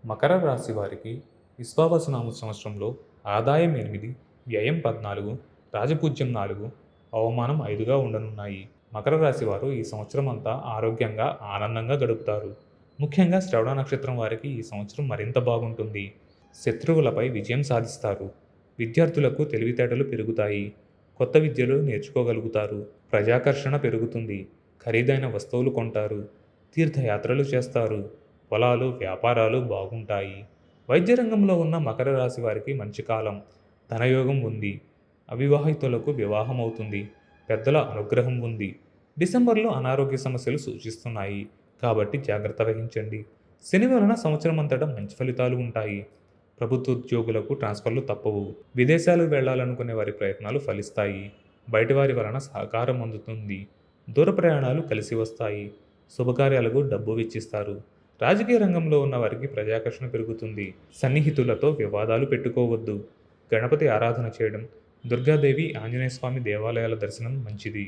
మకర రాశి వారికి విశ్వావసునామ సంవత్సరంలో ఆదాయం 8, వ్యయం 14, రాజపూజ్యం 4, అవమానం 5గా ఉండనున్నాయి. మకర రాశి వారు ఈ సంవత్సరం అంతా ఆరోగ్యంగా, ఆనందంగా గడుపుతారు. ముఖ్యంగా శ్రవణ నక్షత్రం వారికి ఈ సంవత్సరం మరింత బాగుంటుంది. శత్రువులపై విజయం సాధిస్తారు. విద్యార్థులకు తెలివితేటలు పెరుగుతాయి. కొత్త విద్యలు నేర్చుకోగలుగుతారు. ప్రజాకర్షణ పెరుగుతుంది. ఖరీదైన వస్తువులు కొంటారు. తీర్థయాత్రలు చేస్తారు. పొలాలు, వ్యాపారాలు బాగుంటాయి. వైద్య రంగంలో ఉన్న మకర రాశి వారికి మంచి కాలం. ధనయోగం ఉంది. అవివాహితులకు వివాహం అవుతుంది. పెద్దల అనుగ్రహం ఉంది. డిసెంబర్లో అనారోగ్య సమస్యలు సూచిస్తున్నాయి. కాబట్టి జాగ్రత్త వహించండి. శని వలన సంవత్సరం అంతటా మంచి ఫలితాలు ఉంటాయి. ప్రభుత్వ ఉద్యోగులకు ట్రాన్స్ఫర్లు తప్పవు. విదేశాలకు వెళ్లాలనుకునే వారి ప్రయత్నాలు ఫలిస్తాయి. బయటివారి వలన సహకారం అందుతుంది. దూర ప్రయాణాలు కలిసి వస్తాయి. శుభకార్యాలకు డబ్బు వెచ్చిస్తారు. రాజకీయ రంగంలో ఉన్న వారికి ప్రజాకర్షణ పెరుగుతుంది. సన్నిహితులతో వివాదాలు పెట్టుకోవద్దు. గణపతి ఆరాధన చేయడం, దుర్గాదేవి, ఆంజనేయ స్వామి దేవాలయాల దర్శనం మంచిది.